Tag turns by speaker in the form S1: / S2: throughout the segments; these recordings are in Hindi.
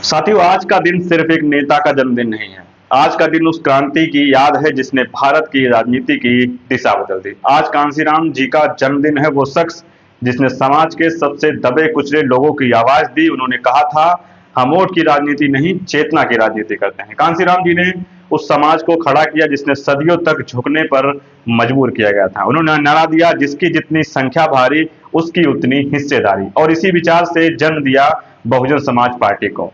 S1: साथियों, आज का दिन सिर्फ एक नेता का जन्मदिन नहीं है। आज का दिन उस क्रांति की याद है जिसने भारत की राजनीति की दिशा बदल दी। आज कांशीराम जी का जन्मदिन है। वो शख्स जिसने समाज के सबसे दबे कुचले लोगों की आवाज दी। उन्होंने कहा था, हम वोट की राजनीति नहीं, चेतना की राजनीति करते हैं। कांशीराम जी ने उस समाज को खड़ा किया जिसने सदियों तक झुकने पर मजबूर किया गया था। उन्होंने नारा दिया, जिसकी जितनी संख्या भारी उसकी उतनी हिस्सेदारी, और इसी विचार से जन्म दिया बहुजन समाज पार्टी को।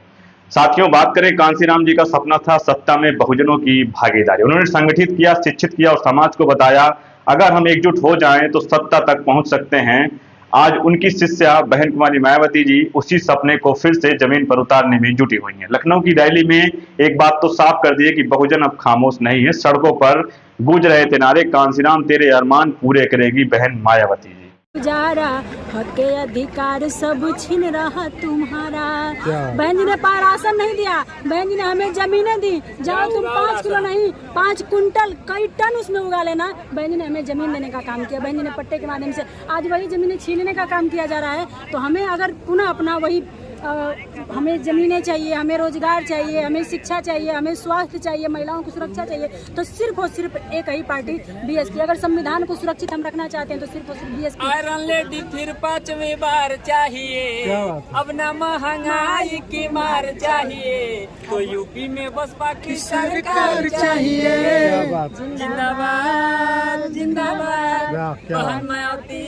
S1: साथियों, बात करें, कांशीराम जी का सपना था सत्ता में बहुजनों की भागीदारी। उन्होंने संगठित किया, शिक्षित किया और समाज को बताया, अगर हम एकजुट हो जाएं तो सत्ता तक पहुंच सकते हैं। आज उनकी शिष्या बहन कुमारी मायावती जी उसी सपने को फिर से जमीन पर उतारने में जुटी हुई हैं। लखनऊ की रैली में एक बात तो साफ कर दी है कि बहुजन अब खामोश नहीं है। सड़कों पर गूंज रहे थे नारे, कांशीराम तेरे अरमान पूरे करेगी बहन मायावती जी।
S2: गुजारा हक अधिकार सब छीन रहा तुम्हारा। बहन जी ने राशन नहीं दिया, बहन जी ने हमें जमीनें दी। जाओ तुम 5 किलो नहीं 5 कुंटल कई टन उसमें उगा लेना। बहन जी ने हमें जमीन देने का काम किया। बहन जी ने पट्टे के माध्यम से आज वही जमीनें छीनने का काम किया जा रहा है। तो हमें अगर पुनः अपना वही हमें ज़मीनें चाहिए, हमें रोजगार चाहिए, हमें शिक्षा चाहिए, हमें स्वास्थ्य चाहिए, महिलाओं को सुरक्षा चाहिए, तो सिर्फ और सिर्फ एक ही पार्टी बीएसपी। अगर संविधान को सुरक्षित हम रखना चाहते हैं तो सिर्फ और सिर्फ बीएसपी।
S3: आयरन लेडी फिर 5वीं बार चाहिए, अब ना महंगाई की मार चाहिए, तो यूपी में बसपा की सरकार चाहिए। जिंदाबाद जिंदाबाद बहन मायावती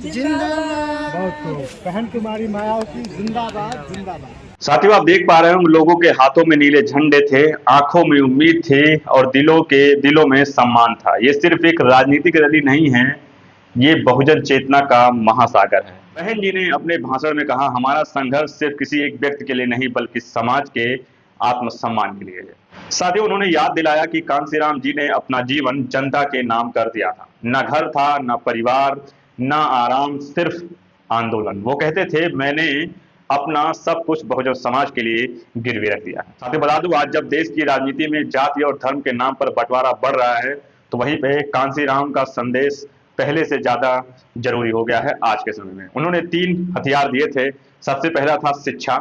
S3: जिंदाबाद,
S4: बहन कुमारी मायावती जिंदाबाद जिंदाबाद।
S1: साथियों, आप देख पा रहे हैं, लोगों के हाथों में नीले झंडे थे, आंखों में उम्मीद थी और दिलों में सम्मान था। ये सिर्फ एक राजनीतिक रैली नहीं है, ये बहुजन चेतना का महासागर है। बहन जी ने अपने भाषण में कहा, हमारा संघर्ष सिर्फ किसी एक व्यक्ति के लिए नहीं बल्कि समाज के आत्मसम्मान के लिए है। साथियों, उन्होंने याद दिलाया कि कांशीराम जी ने अपना जीवन जनता के नाम कर दिया था। न घर था, न परिवार, न आराम, सिर्फ आंदोलन। वो कहते थे, मैंने अपना सब कुछ बहुजन समाज के लिए गिरवी रख दिया। साथियों, बता दूं, आज जब देश की राजनीति में जाति और धर्म के नाम पर बंटवारा बढ़ रहा है, तो वहीं पे कांशीराम का संदेश पहले से ज्यादा जरूरी हो गया है आज के समय में। उन्होंने 3 हथियार दिए थे। सबसे पहला था शिक्षा,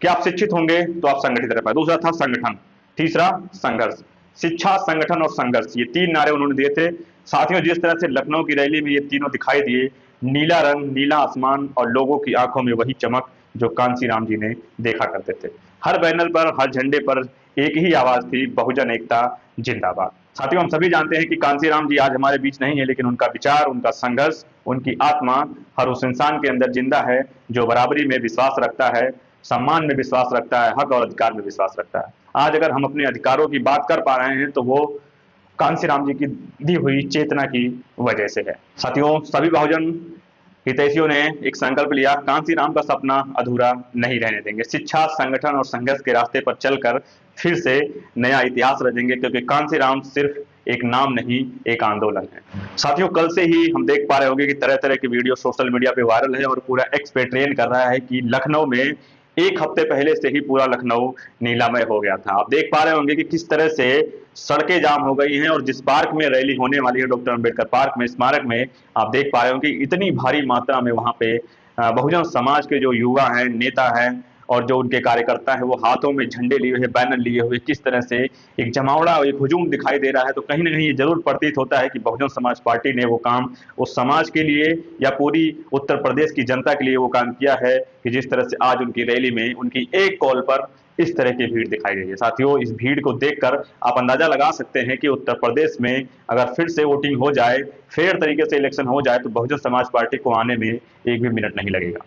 S1: कि आप शिक्षित होंगे तो आप संगठित रह पाए। दूसरा था संगठन, तीसरा संघर्ष। शिक्षा, संगठन और संघर्ष, ये 3 नारे उन्होंने दिए थे। साथियों, जिस तरह से लखनऊ की रैली में ये तीनों दिखाई दिए, नीला रंग, नीला आसमान और लोगों की आंखों में वही चमक जो कांशीराम जी ने देखा करते थे। हर बैनर पर, हर झंडे पर एक ही आवाज थी, बहुजन एकता जिंदाबाद। साथियों, हम सभी जानते हैं कि कांशीराम जी आज हमारे बीच नहीं है, लेकिन उनका विचार, उनका संघर्ष, उनकी आत्मा हर उस इंसान के अंदर जिंदा है जो बराबरी में विश्वास रखता है, सम्मान में विश्वास रखता है, हक और अधिकार में विश्वास रखता है। आज अगर हम अपने अधिकारों की बात कर पा रहे हैं तो वो कांशीराम जी की दी हुई चेतना की वजह से है। साथियों, सभी बहुजन हितैषियों ने एक संकल्प लिया, कांशीराम का सपना अधूरा नहीं रहने देंगे। शिक्षा, संगठन और संघर्ष के रास्ते पर चलकर फिर से नया इतिहास रचेंगे, क्योंकि कांशीराम सिर्फ एक नाम नहीं, एक आंदोलन है। साथियों, कल से ही हम देख पा रहे होंगे कि तरह तरह के वीडियो सोशल मीडिया पे वायरल है और पूरा एक्स पे ट्रेंड कर रहा है कि लखनऊ में 1 हफ्ते पहले से ही पूरा लखनऊ नीलामय हो गया था। आप देख पा रहे होंगे कि किस तरह से सड़कें जाम हो गई हैं, और जिस पार्क में रैली होने वाली है, डॉक्टर अंबेडकर पार्क में, स्मारक में, आप देख पा रहे होंगे कि इतनी भारी मात्रा में वहां पे बहुजन समाज के जो युवा हैं, नेता हैं और जो उनके कार्यकर्ता हैं, वो हाथों में झंडे लिए हुए, बैनर लिए हुए, किस तरह से एक जमावड़ा और एक हुजूम दिखाई दे रहा है। तो कहीं ना कहीं ये जरूर प्रतीत होता है कि बहुजन समाज पार्टी ने वो काम उस समाज के लिए या पूरी उत्तर प्रदेश की जनता के लिए वो काम किया है कि जिस तरह से आज उनकी रैली में उनकी एक कॉल पर इस तरह की भीड़ दिखाई गई है। साथियों, इस भीड़ को देखकर आप अंदाजा लगा सकते हैं कि उत्तर प्रदेश में अगर फिर से वोटिंग हो जाए, फेयर तरीके से इलेक्शन हो जाए, तो बहुजन समाज पार्टी को आने में एक भी मिनट नहीं लगेगा।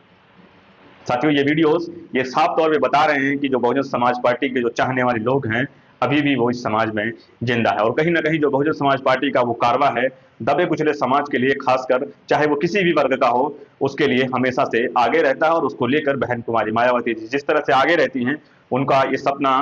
S1: साथियों, ये वीडियोस ये साफ तौर पे बता रहे हैं कि जो बहुजन समाज पार्टी के जो चाहने वाले लोग हैं, अभी भी वो इस समाज में जिंदा है। और कहीं ना कहीं जो बहुजन समाज पार्टी का वो कारवा है, दबे कुचले समाज के लिए, खासकर चाहे वो किसी भी वर्ग का हो, उसके लिए हमेशा से आगे रहता है। और उसको लेकर बहन कुमारी मायावती जी जिस तरह से आगे रहती हैं, उनका ये सपना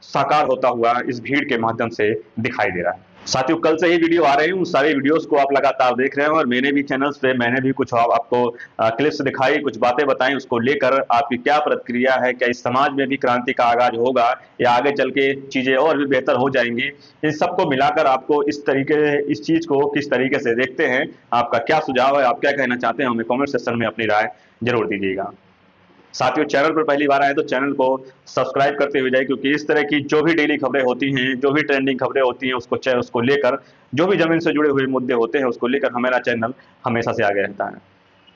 S1: साकार होता हुआ इस भीड़ के माध्यम से दिखाई दे रहा है। साथियों, कल से ही वीडियो आ रहे हैं, उन सारे वीडियोस को आप लगातार देख रहे हैं और मेरे भी चैनल्स पे मैंने भी कुछ आपको क्लिप्स दिखाई, कुछ बातें बताई। उसको लेकर आपकी क्या प्रतिक्रिया है? क्या इस समाज में भी क्रांति का आगाज होगा या आगे चल के चीजें और भी बेहतर हो जाएंगी? इन सबको मिलाकर आपको इस चीज को किस तरीके से देखते हैं, आपका क्या सुझाव है, आप क्या कहना चाहते हैं, हमें कॉमेंट सेक्शन में अपनी राय जरूर दीजिएगा। साथियों, चैनल पर पहली बार आए तो चैनल को सब्सक्राइब करते हुए जाए, क्योंकि इस तरह की जो भी डेली खबरें होती हैं, जो भी ट्रेंडिंग खबरें होती हैं, उसको लेकर, जो भी जमीन से जुड़े हुए मुद्दे होते हैं उसको लेकर हमारा चैनल हमेशा से आगे रहता है।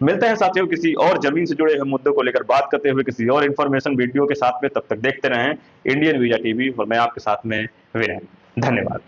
S1: मिलते हैं साथियों किसी और जमीन से जुड़े हुए मुद्दों को लेकर बात करते हुए किसी और इन्फॉर्मेशन वीडियो के साथ में। तब तक देखते रहें इंडियन वीजा टीवी और मैं आपके साथ में विनय। धन्यवाद।